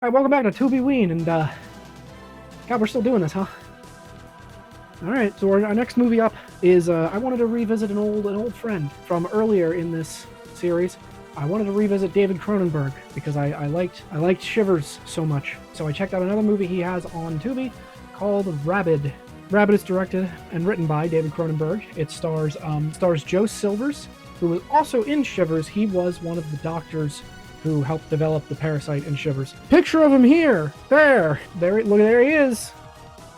Alright, welcome back to Tubi Ween, and God, we're still doing this, huh? Alright, so our next movie up is, I wanted to revisit an old friend from earlier in this series. I wanted to revisit David Cronenberg, because I liked Shivers so much. So I checked out another movie he has on Tubi called Rabid. Rabid is directed and written by David Cronenberg. It stars Joe Silvers, who was also in Shivers. He was one of the doctors who helped develop the parasite in Shivers. Picture of him here. There he is.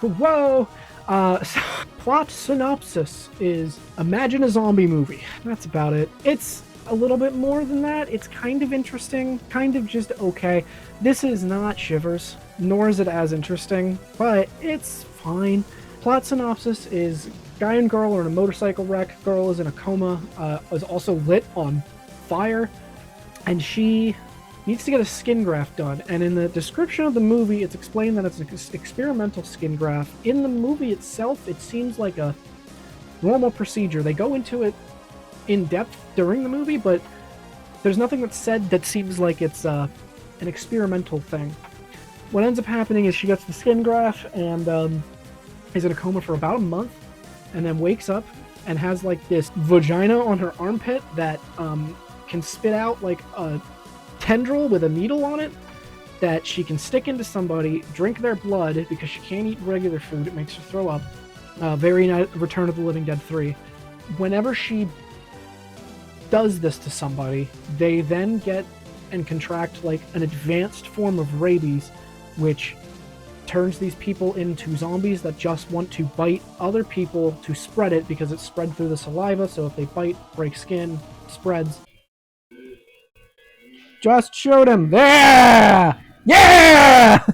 Whoa. So, plot synopsis is, imagine a zombie movie. That's about it. It's a little bit more than that. It's kind of interesting, kind of just okay. This is not Shivers, nor is it as interesting, but it's fine. Plot synopsis is, guy and girl are in a motorcycle wreck. Girl is in a coma, is also lit on fire, and she needs to get a skin graft done. And in the description of the movie, it's explained that it's an experimental skin graft. In the movie itself, it seems like a normal procedure. They go into it in depth during the movie, but there's nothing that's said that seems like it's an experimental thing. What ends up happening is she gets the skin graft and is in a coma for about a month, and then wakes up and has like this vagina on her armpit that can spit out like a tendril with a needle on it that she can stick into somebody, drink their blood because she can't eat regular food. It makes her throw up. Very Return of the Living Dead 3. Whenever she does this to somebody, they then get and contract like an advanced form of rabies, which turns these people into zombies that just want to bite other people to spread it because it's spread through the saliva. So if they bite, break skin, spreads. Just shoot him! There! Yeah!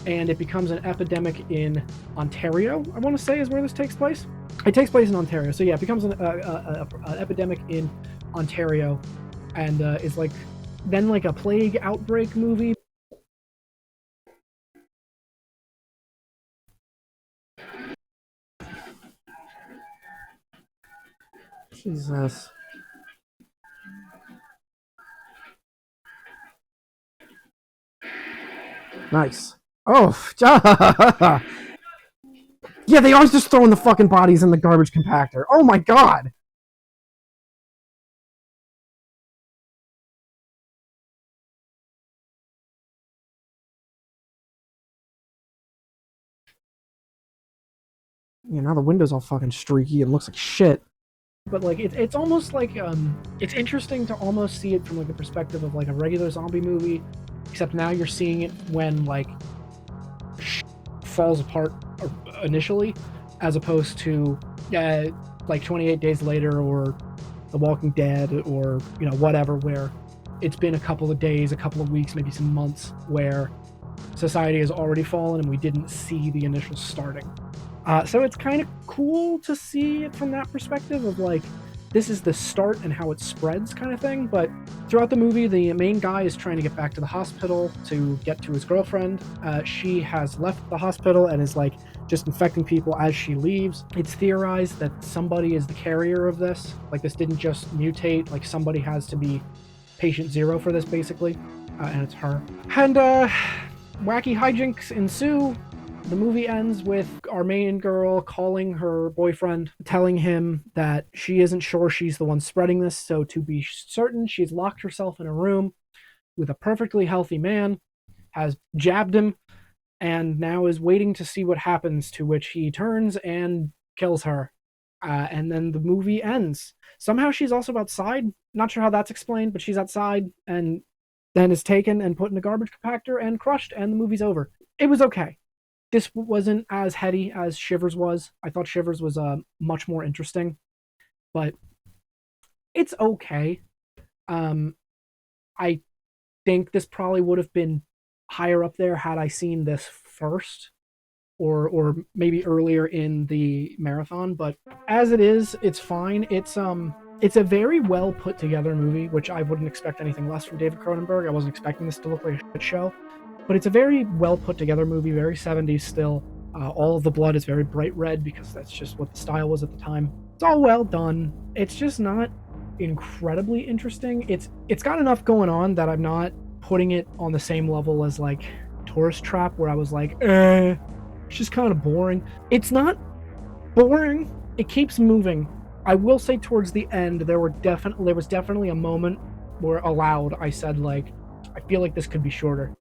And it becomes an epidemic in Ontario, I want to say is where this takes place. It takes place in Ontario. So yeah, it becomes an epidemic in Ontario, and is like then like a plague outbreak movie. Jesus. Nice. Oh, yeah, they always just throwing the fucking bodies in the garbage compactor. Oh my god. Yeah, now the window's all fucking streaky and looks like shit. But like it's almost like it's interesting to almost see it from like the perspective of like a regular zombie movie, except now you're seeing it when like falls apart initially, as opposed to like 28 Days Later or The Walking Dead or whatever, where it's been a couple of days, a couple of weeks, maybe some months where society has already fallen and we didn't see the initial starting. So it's kind of cool to see it from that perspective of like, this is the start and how it spreads kind of thing. But throughout the movie, the main guy is trying to get back to the hospital to get to his girlfriend. She has left the hospital and is like just infecting people as she leaves. It's theorized that somebody is the carrier of this. Like this didn't just mutate, like somebody has to be patient zero for this basically. And it's her. And wacky hijinks ensue. The movie ends with our main girl calling her boyfriend, telling him that she isn't sure she's the one spreading this, so to be certain, she's locked herself in a room with a perfectly healthy man, has jabbed him, and now is waiting to see what happens, to which he turns and kills her. And then the movie ends. Somehow she's also outside. Not sure how that's explained, but she's outside and then is taken and put in a garbage compactor and crushed, and the movie's over. It was okay. This wasn't as heady as Shivers was. I thought Shivers was much more interesting, but it's okay. I think this probably would have been higher up there had I seen this first, or maybe earlier in the marathon. But as it is, it's fine. It's a very well put together movie, which I wouldn't expect anything less from David Cronenberg. I wasn't expecting this to look like a shit show. But it's a very well put together movie, very 70s still. All of the blood is very bright red because that's just what the style was at the time. It's all well done. It's just not incredibly interesting. It's got enough going on that I'm not putting it on the same level as like Tourist Trap, where I was like, it's just kind of boring. It's not boring. It keeps moving. I will say towards the end there was definitely a moment where aloud I said like, I feel like this could be shorter.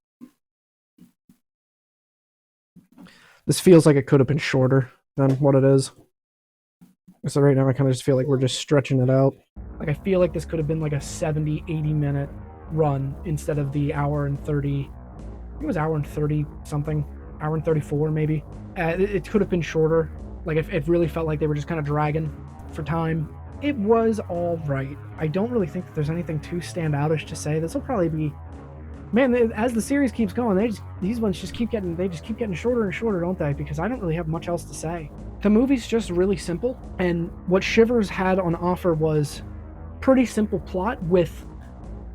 This feels like it could have been shorter than what it is. So right now I kind of just feel like we're just stretching it out. Like I feel like this could have been like a 70, 80 minute run instead of the hour and 30. I think it was hour and 30 something, hour and 34 maybe. It could have been shorter. Like it really felt like they were just kind of dragging for time. It was all right. I don't really think that there's anything too standoutish to say. This will probably be, man, as the series keeps going, these ones just keep getting shorter and shorter, don't they? Because I don't really have much else to say. The movie's just really simple, and what Shivers had on offer was pretty simple plot with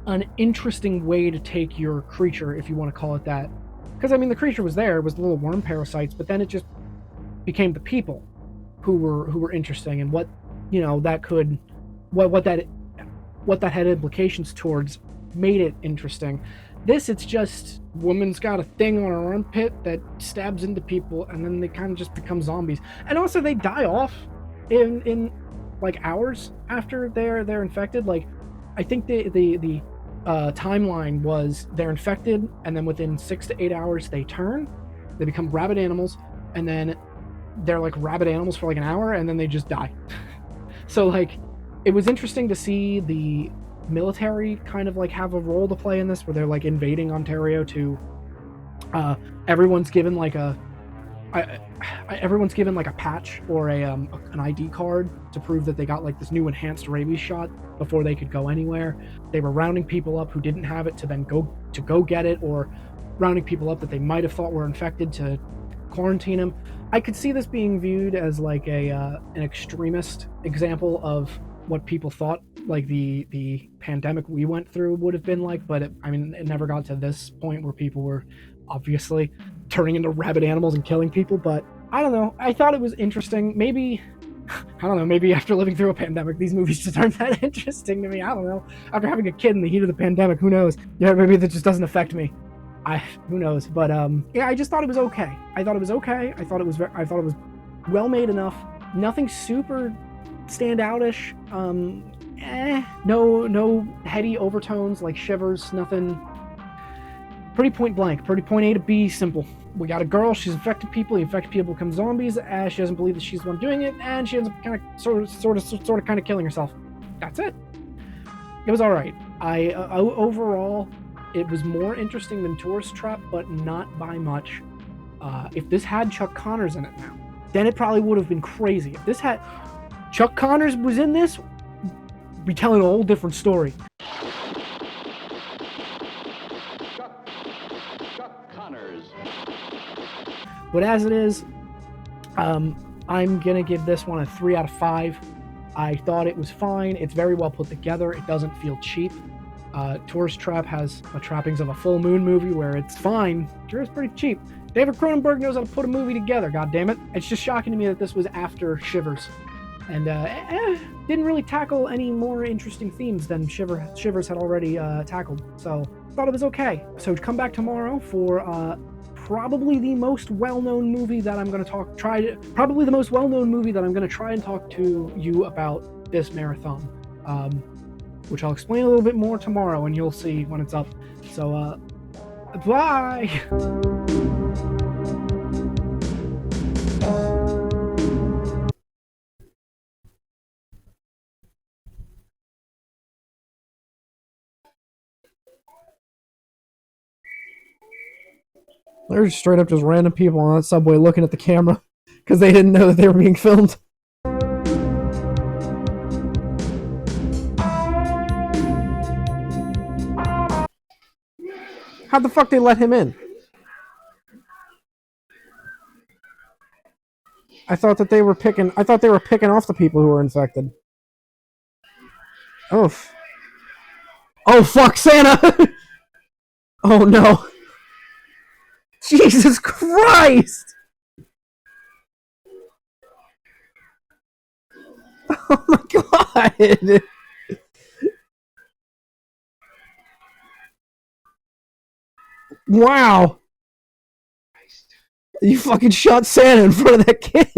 an interesting way to take your creature, if you want to call it that. Because I mean, the creature was there, it was the little worm parasites, but then it just became the people who were interesting, and what, you know, that could, what that had implications towards made it interesting. This, it's just woman's got a thing on her armpit that stabs into people, and then they kind of just become zombies. And also, they die off in like hours after they're infected. Like, I think the timeline was they're infected, and then within 6 to 8 hours they become rabid animals, and then they're like rabid animals for like an hour, and then they just die. So like, it was interesting to see the military kind of like have a role to play in this, where they're like invading Ontario to everyone's given like a patch or an ID card to prove that they got like this new enhanced rabies shot before they could go anywhere. They were rounding people up who didn't have it to then go get it, or rounding people up that they might have thought were infected to quarantine them. I could see this being viewed as like an extremist example of what people thought like the pandemic we went through would have been like, but it never got to this point where people were obviously turning into rabid animals and killing people. But I don't know, I thought it was interesting. Maybe, I don't know, maybe after living through a pandemic these movies just aren't that interesting to me. I don't know, after having a kid in the heat of the pandemic, who knows? Yeah, maybe that just doesn't affect me. Who knows? But yeah, I just thought it was okay. I thought it was well made enough. Nothing super standoutish. No heady overtones like Shivers. Nothing. Pretty point blank. Pretty point A to B. Simple. We got a girl. She's infected people. The infected people become zombies. She doesn't believe that she's the one doing it, and she ends up kind of, sort of, killing herself. That's it. It was all right. Overall, it was more interesting than Tourist Trap, but not by much. If this had Chuck Connors in it now, then it probably would have been crazy. If this had Chuck Connors was in this, we'd be telling a whole different story. Chuck Connors. But as it is, I'm gonna give this one a 3 out of 5. I thought it was fine. It's very well put together. It doesn't feel cheap. Tourist Trap has the trappings of a full moon movie where it's fine. Sure, it's pretty cheap. David Cronenberg knows how to put a movie together, goddammit. It's just shocking to me that this was after Shivers. And didn't really tackle any more interesting themes than Shivers had already tackled. So, thought it was okay. So come back tomorrow for probably the most well-known movie that I'm going to try and talk to you about this marathon. Which I'll explain a little bit more tomorrow, and you'll see when it's up. So, bye! There's straight up just random people on that subway looking at the camera because they didn't know that they were being filmed. How the fuck they let him in? I thought they were picking off the people who were infected. Oof. Oh fuck, Santa! Oh no. Jesus Christ! Oh my god! Wow. You fucking shot Santa in front of that kid.